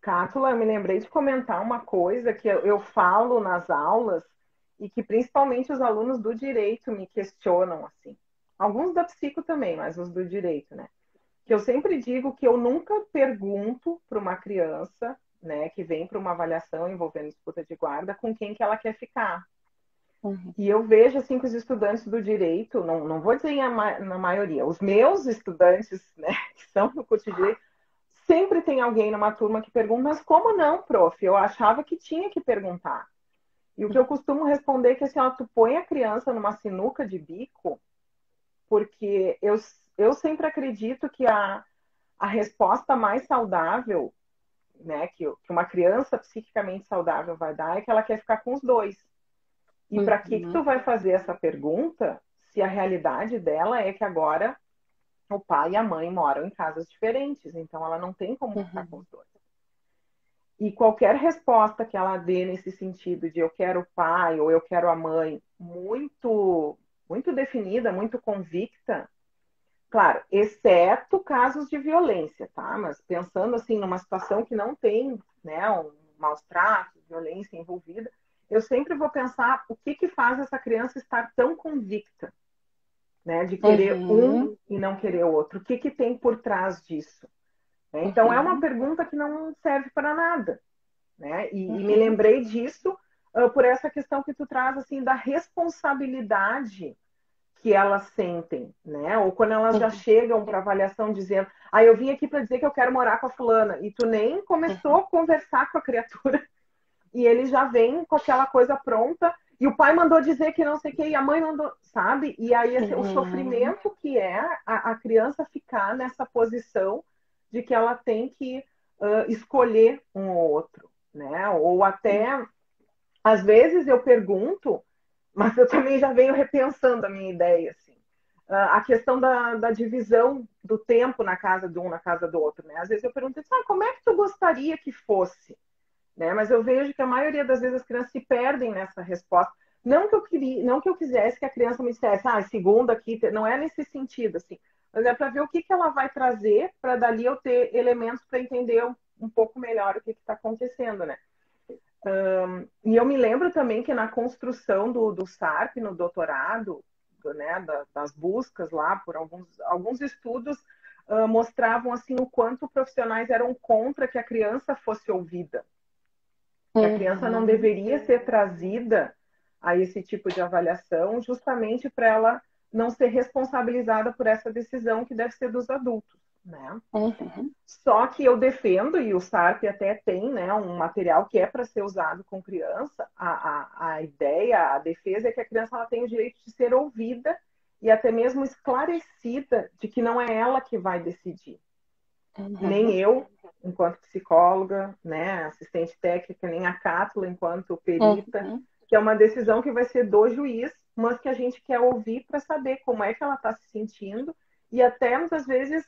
Cátula, eu me lembrei de comentar uma coisa que eu falo nas aulas e que principalmente os alunos do direito me questionam, assim. Alguns da psico também, mas os do direito, né? Que eu sempre digo que eu nunca pergunto para uma criança, né, que vem para uma avaliação envolvendo disputa de guarda, com quem que ela quer ficar. Uhum. E eu vejo, assim, que os estudantes do direito, não vou dizer na maioria, os meus estudantes, né, que são no curso de direito, sempre tem alguém numa turma que pergunta, mas como não, prof? Eu achava que tinha que perguntar. E o que eu costumo responder é que, assim, ó, tu põe a criança numa sinuca de bico, porque eu sempre acredito que a resposta mais saudável, né, que uma criança psiquicamente saudável vai dar, é que ela quer ficar com os dois. E para que tu vai fazer essa pergunta se a realidade dela é que agora o pai e a mãe moram em casas diferentes, então ela não tem como ficar com os dois. E qualquer resposta que ela dê nesse sentido de eu quero o pai ou eu quero a mãe muito, muito definida, muito convicta, claro, exceto casos de violência, tá? Mas pensando assim numa situação que não tem, né, um maus tratos, violência envolvida, eu sempre vou pensar o que faz essa criança estar tão convicta, né, de querer um e não querer o outro. O que tem por trás disso? Então, é uma pergunta que não serve para nada. Né? E me lembrei disso por essa questão que tu traz, assim, da responsabilidade que elas sentem, né? Ou quando elas já chegam para avaliação dizendo, eu vim aqui para dizer que eu quero morar com a fulana, e tu nem começou a conversar com a criatura, e ele já vem com aquela coisa pronta, e o pai mandou dizer que não sei o que, e a mãe mandou, sabe? E aí assim, o sofrimento que é a criança ficar nessa posição de que ela tem que escolher um ou outro, né? Ou até, às vezes eu pergunto, mas eu também já venho repensando a minha ideia, assim. A questão da divisão do tempo na casa de um, na casa do outro, né? Às vezes eu pergunto, como é que tu gostaria que fosse? Né? Mas eu vejo que a maioria das vezes as crianças se perdem nessa resposta. Não que eu quisesse que a criança me dissesse, segunda, quinta, não é nesse sentido, assim. Mas é para ver o que ela vai trazer para dali eu ter elementos para entender um pouco melhor o que está acontecendo, né? E eu me lembro também que na construção do SARP, no doutorado, né, das buscas lá, por alguns estudos mostravam assim o quanto profissionais eram contra que a criança fosse ouvida. Que a criança não deveria ser trazida a esse tipo de avaliação justamente para ela não ser responsabilizada por essa decisão que deve ser dos adultos, né? Só que eu defendo, e o SARP até tem, né, um material que é para ser usado com criança, a ideia, a defesa é que a criança ela tem o direito de ser ouvida e até mesmo esclarecida de que não é ela que vai decidir. Nem eu, enquanto psicóloga, né, assistente técnica, nem a Cátula, enquanto perita, que é uma decisão que vai ser do juiz, mas que a gente quer ouvir para saber como é que ela está se sentindo e até, muitas vezes,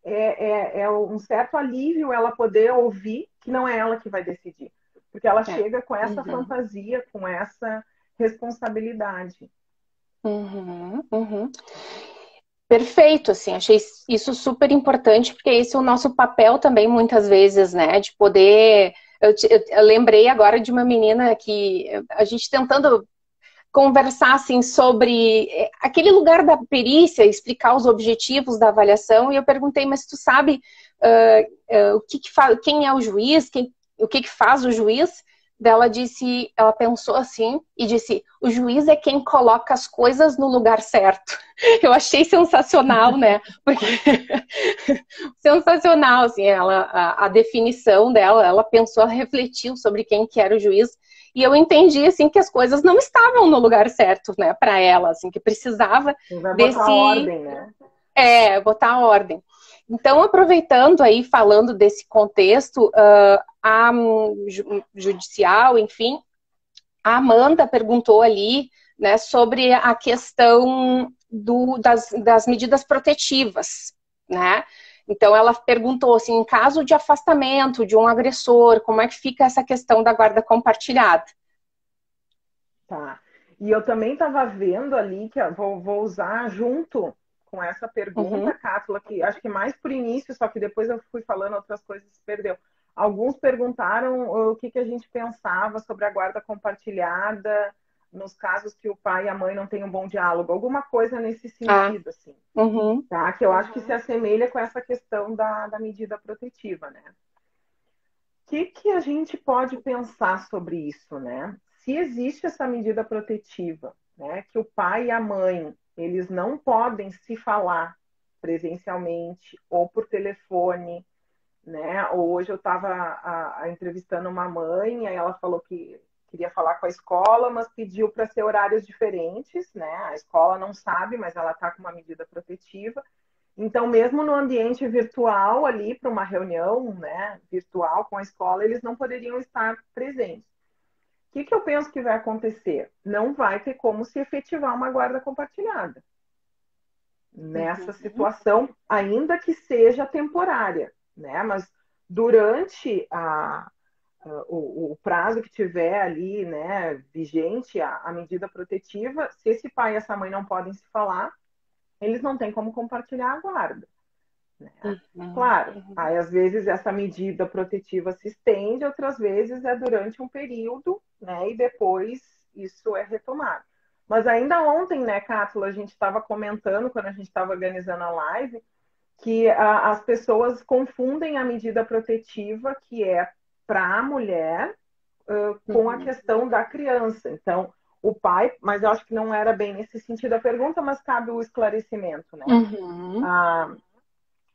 é um certo alívio ela poder ouvir que não é ela que vai decidir. Porque ela chega com essa fantasia, com essa responsabilidade. Uhum, uhum. Perfeito, assim, achei isso super importante, porque esse é o nosso papel também, muitas vezes, né, de poder... Eu lembrei agora de uma menina que a gente tentando conversar, assim, sobre aquele lugar da perícia, explicar os objetivos da avaliação, e eu perguntei, mas tu sabe o que faz, quem é o juiz, o que faz o juiz? Ela disse, ela pensou assim e disse, o juiz é quem coloca as coisas no lugar certo. Eu achei sensacional, né? Porque sensacional, assim, a definição dela, ela pensou, ela refletiu sobre quem que era o juiz, e eu entendi, assim, que as coisas não estavam no lugar certo, né, para ela, assim, que precisava Vai botar desse, ordem, né? botar ordem. Então, aproveitando aí, falando desse contexto, a judicial, enfim, a Amanda perguntou ali, né, sobre a questão das medidas protetivas, né? Então ela perguntou assim, em caso de afastamento de um agressor, como é que fica essa questão da guarda compartilhada? Tá. E eu também estava vendo ali, que vou usar junto com essa pergunta, Uhum. Cátula, que acho que mais por início, só que depois eu fui falando outras coisas e se perdeu. Alguns perguntaram o que a gente pensava sobre a guarda compartilhada nos casos que o pai e a mãe não têm um bom diálogo, alguma coisa nesse Ah, sentido, assim, uhum. tá? Que eu acho que se assemelha com essa questão da medida protetiva, né? Que a gente pode pensar sobre isso, né? Se existe essa medida protetiva, né, que o pai e a mãe, eles não podem se falar presencialmente ou por telefone, né? Ou hoje eu estava entrevistando uma mãe, aí ela falou que queria falar com a escola, mas pediu para ser horários diferentes, né? A escola não sabe, mas ela está com uma medida protetiva. Então, mesmo no ambiente virtual, ali para uma reunião, né, virtual com a escola, eles não poderiam estar presentes. O que eu penso que vai acontecer? Não vai ter como se efetivar uma guarda compartilhada nessa Uhum. situação, ainda que seja temporária, né? Mas durante o prazo que tiver ali, né, vigente a medida protetiva, se esse pai e essa mãe não podem se falar, eles não têm como compartilhar a guarda. Né? Uhum. Claro, Uhum. aí às vezes essa medida protetiva se estende, outras vezes é durante um período, né? E depois isso é retomado. Mas ainda ontem, né, Cátula, a gente estava comentando, quando a gente estava organizando a live, que as pessoas confundem a medida protetiva, que é para a mulher, com a Uhum. questão da criança. Então, o pai, mas eu acho que não era bem nesse sentido a pergunta, mas cabe o esclarecimento, né? Uhum.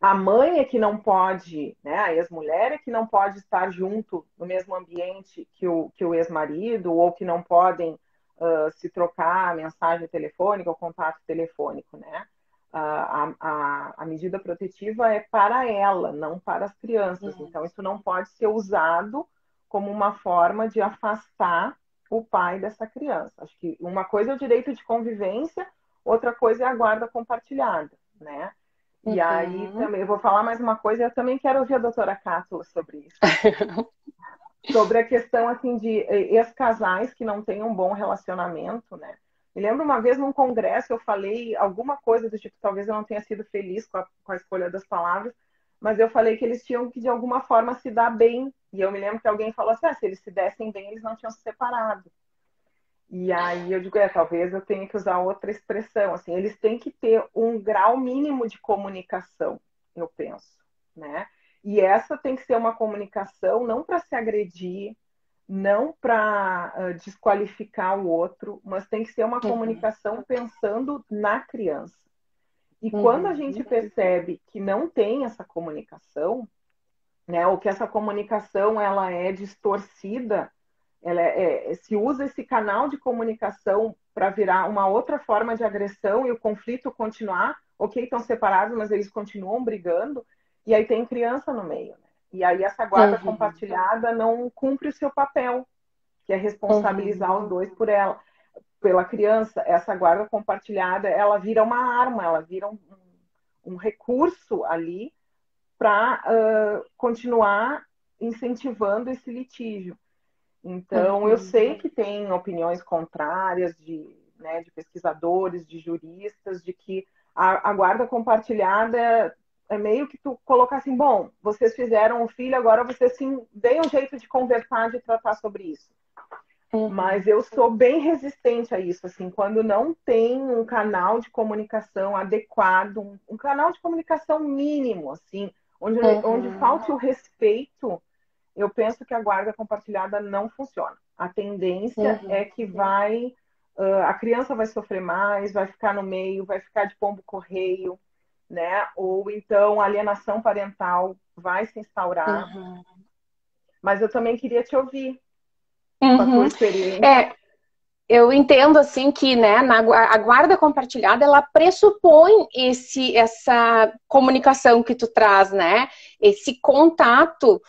A mãe é que não pode, né, a ex-mulher é que não pode estar junto no mesmo ambiente que o ex-marido, ou que não podem se trocar mensagem telefônica ou contato telefônico, né? A medida protetiva é para ela, não para as crianças. Uhum. Então, isso não pode ser usado como uma forma de afastar o pai dessa criança. Acho que uma coisa é o direito de convivência, outra coisa é a guarda compartilhada, né? E aí Uhum. também, eu vou falar mais uma coisa, eu também quero ouvir a doutora Cátula sobre isso. Sobre a questão assim de ex-casais que não têm um bom relacionamento, né? Me lembro uma vez num congresso eu falei alguma coisa do tipo, talvez eu não tenha sido feliz com a escolha das palavras, mas eu falei que eles tinham que de alguma forma se dar bem. E eu me lembro que alguém falou assim, se eles se dessem bem, eles não tinham se separado. E aí eu digo, talvez eu tenha que usar outra expressão, assim, eles têm que ter um grau mínimo de comunicação, eu penso, né? E essa tem que ser uma comunicação não para se agredir, não para desqualificar o outro, mas tem que ser uma Uhum. comunicação pensando na criança. E quando a gente Uhum. percebe que não tem essa comunicação, né, ou que essa comunicação ela é distorcida, se usa esse canal de comunicação para virar uma outra forma de agressão e o conflito continuar, ok, estão separados, mas eles continuam brigando, e aí tem criança no meio. Né? E aí essa guarda Uhum. compartilhada não cumpre o seu papel, que é Uhum. responsabilizar os dois por ela. Pela criança, essa guarda compartilhada, ela vira uma arma, ela vira um recurso ali para continuar incentivando esse litígio. Então, eu sei que tem opiniões contrárias né, de pesquisadores, de juristas, de que a guarda compartilhada é meio que tu colocar assim, bom, vocês fizeram um filho, agora vocês sim, deem um jeito de conversar, de tratar sobre isso. Mas eu sou bem resistente a isso, assim, quando não tem um canal de comunicação adequado, um canal de comunicação mínimo, assim, onde falte o respeito, eu penso que a guarda compartilhada não funciona. A tendência é que a criança vai sofrer mais, vai ficar no meio, vai ficar de pombo-correio, né? Ou então a alienação parental vai se instaurar. Mas eu também queria te ouvir com a tua experiência. Eu entendo assim que, né, a guarda compartilhada, ela pressupõe essa comunicação que tu traz, né? Esse contato,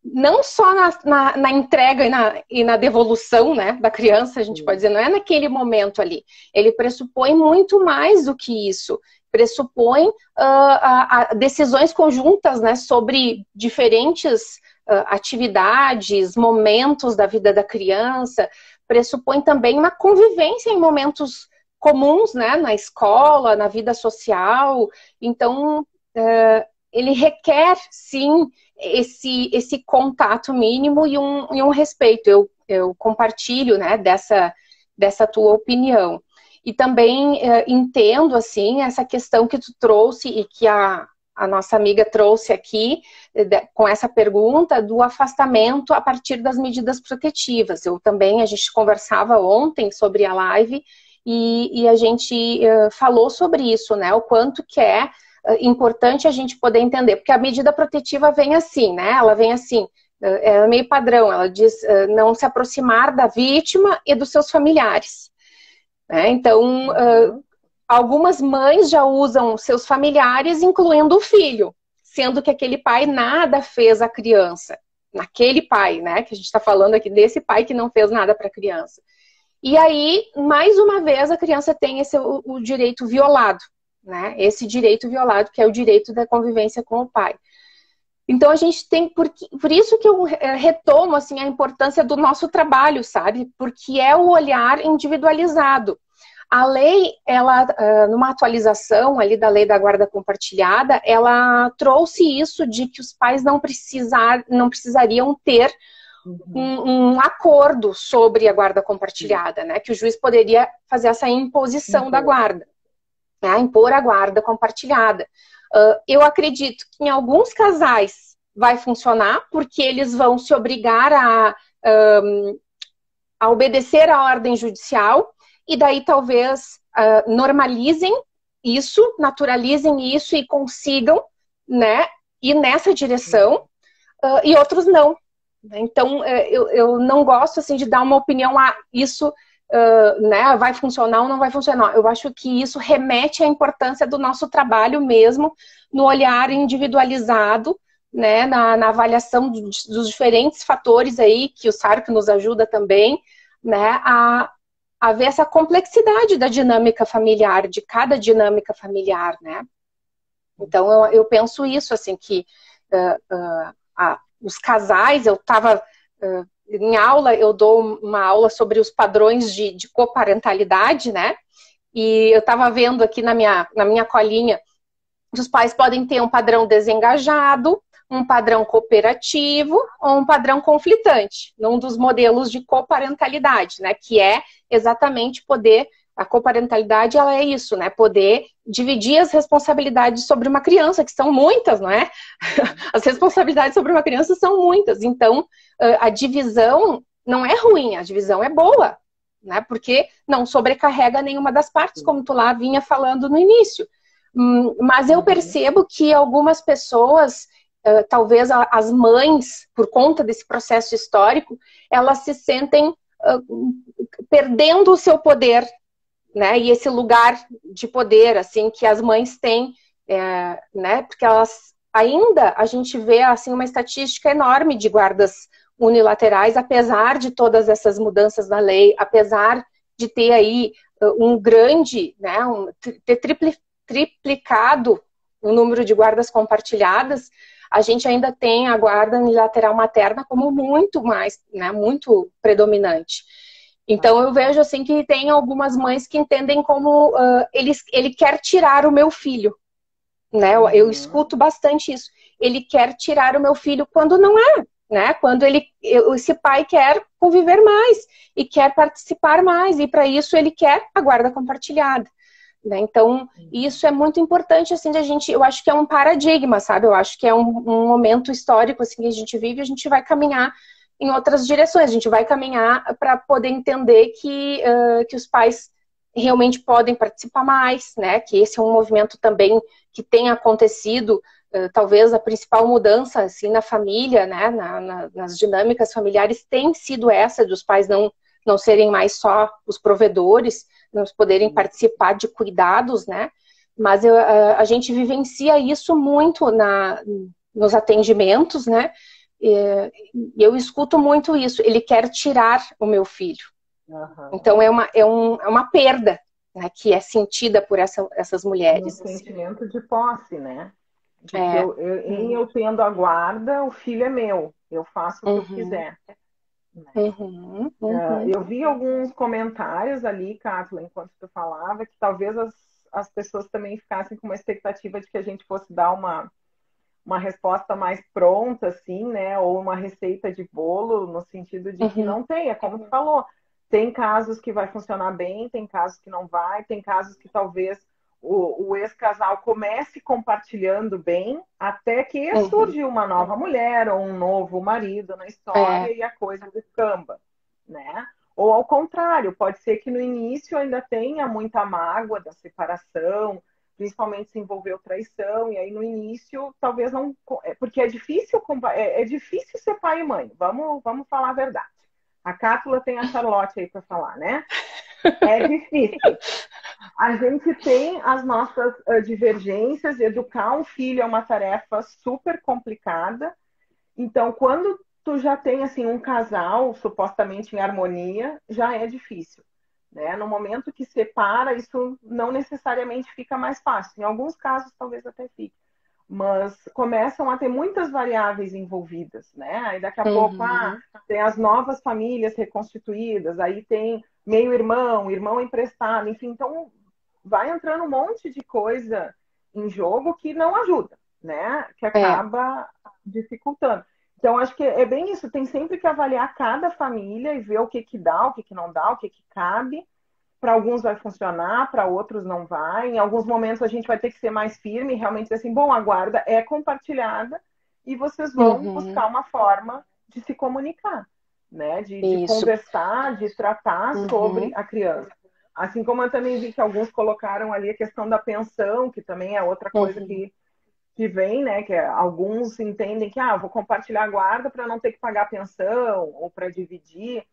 não só na entrega e na devolução, né, da criança, a gente pode dizer, não é naquele momento ali. Ele pressupõe muito mais do que isso. Pressupõe decisões conjuntas, né, sobre diferentes atividades, momentos da vida da criança. Pressupõe também uma convivência em momentos comuns, né, na escola, na vida social. Então, ele requer, sim, esse contato mínimo e um respeito. Eu compartilho, né, dessa tua opinião. E também entendo, assim, essa questão que tu trouxe e que a nossa amiga trouxe aqui, com essa pergunta do afastamento a partir das medidas protetivas. A gente conversava ontem sobre a live e a gente falou sobre isso, né? O quanto que é importante a gente poder entender, porque a medida protetiva vem assim, né? Ela vem assim, é meio padrão, ela diz não se aproximar da vítima e dos seus familiares. Né? Então, algumas mães já usam seus familiares, incluindo o filho, sendo que aquele pai nada fez à criança. Naquele pai, né? Que a gente está falando aqui desse pai que não fez nada para a criança. E aí, mais uma vez, a criança tem o direito violado, né? Esse direito violado, que é o direito da convivência com o pai. Então, a gente tem, por isso que eu retomo, assim, a importância do nosso trabalho, sabe? Porque é o olhar individualizado. A lei, ela, numa atualização ali da lei da guarda compartilhada, ela trouxe isso de que os pais não precisariam ter um acordo sobre a guarda compartilhada, né? Que o juiz poderia fazer essa imposição da guarda, né? Impor a guarda compartilhada. Eu acredito que em alguns casais vai funcionar, porque eles vão se obrigar a obedecer à ordem judicial, e daí talvez normalizem isso, naturalizem isso e consigam, né, ir nessa direção, e outros não. Então, eu não gosto assim, de dar uma opinião isso né, vai funcionar ou não vai funcionar. Eu acho que isso remete à importância do nosso trabalho mesmo, no olhar individualizado, né, na avaliação dos diferentes fatores aí, que o SARC nos ajuda também, né, a ver essa complexidade da dinâmica familiar, de cada dinâmica familiar, né. Então, eu penso isso, assim, que os casais, eu estava em aula, eu dou uma aula sobre os padrões de coparentalidade, né? E eu estava vendo aqui na minha colinha que os pais podem ter um padrão desengajado, um padrão cooperativo ou um padrão conflitante, num dos modelos de coparentalidade, né? Que é exatamente a coparentalidade, ela é isso, né? Poder dividir as responsabilidades sobre uma criança, que são muitas, não é? As responsabilidades sobre uma criança são muitas. Então, a divisão não é ruim, a divisão é boa, né? Porque não sobrecarrega nenhuma das partes, como tu lá vinha falando no início. Mas eu percebo que algumas pessoas, talvez as mães, por conta desse processo histórico, elas se sentem perdendo o seu poder, né, e esse lugar de poder, assim, que as mães têm, né, porque elas ainda, a gente vê, assim, uma estatística enorme de guardas unilaterais, apesar de todas essas mudanças na lei, apesar de ter aí um grande, né, ter triplicado o número de guardas compartilhadas, a gente ainda tem a guarda unilateral materna como muito mais, né, muito predominante. Então eu vejo assim que tem algumas mães que entendem como ele quer tirar o meu filho, né? Eu escuto bastante isso. Ele quer tirar o meu filho quando não é, né? Quando esse pai quer conviver mais e quer participar mais, e para isso ele quer a guarda compartilhada, né? Então, isso é muito importante, assim, eu acho que é um paradigma, sabe? Eu acho que é um momento histórico, assim, que a gente vive, e a gente vai caminhar em outras direções, a gente vai caminhar para poder entender que os pais realmente podem participar mais, né? Que esse é um movimento também que tem acontecido. Talvez a principal mudança assim, na família, né, nas dinâmicas familiares, tem sido essa dos pais não serem mais só os provedores, não poderem participar de cuidados, né? Mas a gente vivencia isso muito nos atendimentos, né? E eu escuto muito isso. Ele quer tirar o meu filho. Então é uma perda, né, que é sentida por essas mulheres. Um sentimento de posse, né? De que eu tendo a guarda, o filho é meu. Eu faço o que eu quiser. Eu vi alguns comentários ali, Cátula, enquanto tu falava, que talvez as pessoas também ficassem com uma expectativa de que a gente fosse dar uma resposta mais pronta, assim, né? Ou uma receita de bolo, no sentido de que não tem, é como tu falou. Tem casos que vai funcionar bem, tem casos que não vai, tem casos que talvez o ex-casal comece compartilhando bem, até que surge uma nova mulher ou um novo marido na história e a coisa descamba, né? Ou ao contrário, pode ser que no início ainda tenha muita mágoa da separação, principalmente se envolveu traição, e aí no início talvez não... Porque é difícil ser pai e mãe, vamos falar a verdade. A Cátula tem a Charlotte aí para falar, né? É difícil. A gente tem as nossas divergências, educar um filho é uma tarefa super complicada. Então, quando tu já tem assim um casal supostamente em harmonia, já é difícil, né? No momento que separa, isso não necessariamente fica mais fácil. Em alguns casos, talvez até fique. Mas começam a ter muitas variáveis envolvidas, né? Aí daqui a pouco tem as novas famílias reconstituídas, aí tem meio-irmão, irmão emprestado, enfim, então vai entrando um monte de coisa em jogo que não ajuda, né? Que acaba dificultando. Então, acho que é bem isso, tem sempre que avaliar cada família e ver o que dá, o que não dá, o que cabe. Para alguns vai funcionar, para outros não vai. Em alguns momentos a gente vai ter que ser mais firme e realmente dizer assim, bom, a guarda é compartilhada e vocês vão buscar uma forma de se comunicar, né? De conversar, de tratar sobre a criança. Assim como eu também vi que alguns colocaram ali a questão da pensão, que também é outra coisa que vem, né? Que alguns entendem que vou compartilhar a guarda para não ter que pagar pensão ou para dividir.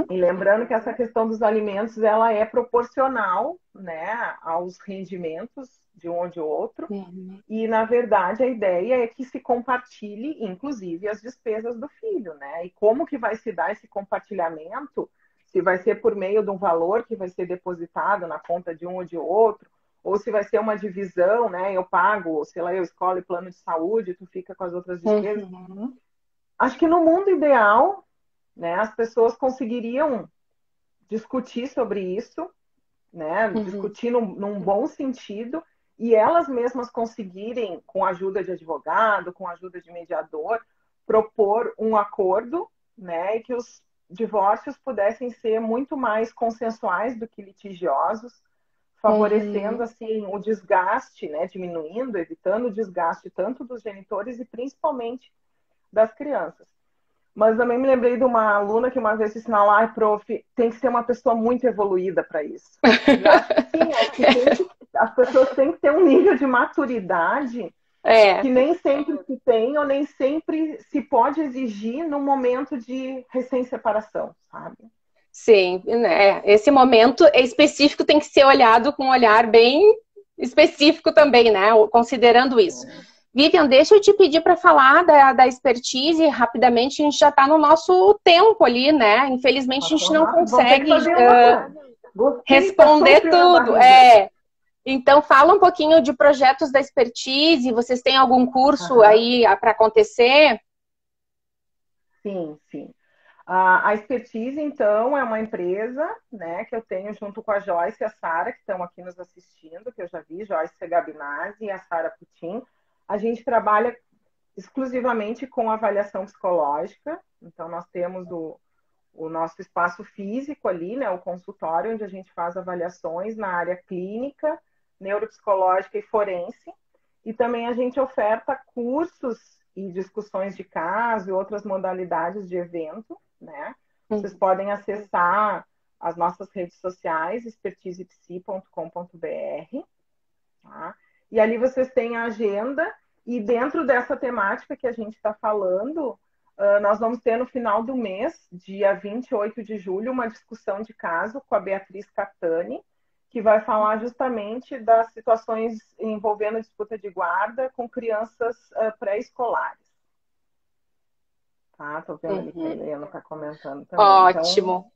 E lembrando que essa questão dos alimentos ela é proporcional, né, aos rendimentos de um ou de outro. E, na verdade, a ideia é que se compartilhe, inclusive, as despesas do filho, né? E como que vai se dar esse compartilhamento? Se vai ser por meio de um valor que vai ser depositado na conta de um ou de outro, ou se vai ser uma divisão, né? Eu pago, sei lá, eu escolho plano de saúde, tu fica com as outras despesas. Acho que no mundo ideal, né, as pessoas conseguiriam discutir sobre isso, né, discutir num bom sentido, e elas mesmas conseguirem, com a ajuda de advogado, com a ajuda de mediador, propor um acordo, né, e que os divórcios pudessem ser muito mais consensuais do que litigiosos, favorecendo assim o desgaste, né, diminuindo, evitando o desgaste tanto dos genitores e principalmente das crianças. Mas também me lembrei de uma aluna que uma vez disse, não, prof, tem que ser uma pessoa muito evoluída para isso. Eu acho que sim, as pessoas têm que ter um nível de maturidade que nem sempre se tem ou nem sempre se pode exigir no momento de recém-separação, sabe? Sim, né? Esse momento específico tem que ser olhado com um olhar bem específico também, né? Considerando isso. Vivian, deixa eu te pedir para falar da expertise rapidamente, a gente já está no nosso tempo ali, né? Infelizmente a gente não consegue responder tudo. Então, fala um pouquinho de projetos da Expertise. Vocês têm algum curso Aham. aí para acontecer? Sim, sim. A Expertise, então, é uma empresa, né, que eu tenho junto com a Joyce e a Sara, que estão aqui nos assistindo, que eu já vi, Joyce Gabinazzi e a Sara Putin. A gente trabalha exclusivamente com avaliação psicológica. Então, nós temos o nosso espaço físico ali, né, o consultório, onde a gente faz avaliações na área clínica, neuropsicológica e forense. E também a gente oferta cursos e discussões de caso e outras modalidades de evento, né? Vocês podem acessar as nossas redes sociais, expertisepsi.com.br, tá? E ali vocês têm a agenda, e dentro dessa temática que a gente está falando, nós vamos ter no final do mês, dia 28 de julho, uma discussão de caso com a Beatriz Catani, que vai falar justamente das situações envolvendo disputa de guarda com crianças pré-escolares. Tá? Estou vendo ali que a Helena está comentando também. Então, Ótimo.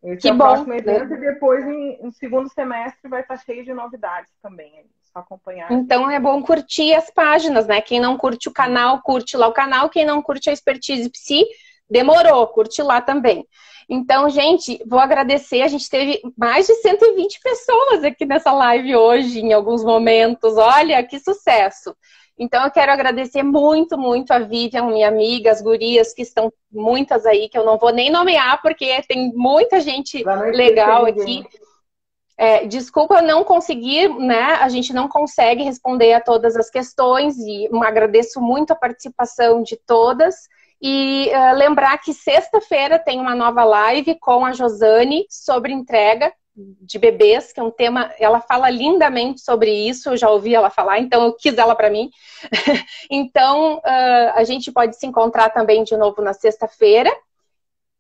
esse Que é o bom. próximo evento, e depois, no segundo semestre, vai estar cheio de novidades também. É só acompanhar a Então gente. é bom curtir as páginas, né? Quem não curte o canal, curte lá o canal. Quem não curte a Expertise Psi, demorou, curte lá também. Então, gente, vou agradecer. A gente teve mais de 120 pessoas aqui nessa live hoje, em alguns momentos. Olha, que sucesso! Então, eu quero agradecer muito, muito a Vivian, minha amiga, as gurias, que estão muitas aí, que eu não vou nem nomear, porque tem muita gente Pra não esquecer legal ninguém. aqui. Desculpa não conseguir, né? A gente não consegue responder a todas as questões e agradeço muito a participação de todas. E lembrar que sexta-feira tem uma nova live com a Josane sobre entrega de bebês, que é um tema, ela fala lindamente sobre isso, eu já ouvi ela falar, então eu quis ela para mim. Então, a gente pode se encontrar também de novo na sexta-feira.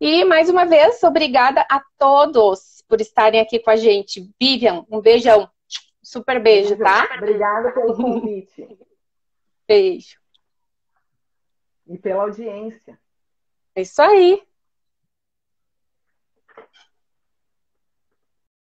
E, mais uma vez, obrigada a todos por estarem aqui com a gente. Vivian, um beijão. Super beijo, tá? Obrigada pelo convite. Beijo. E pela audiência. É isso aí.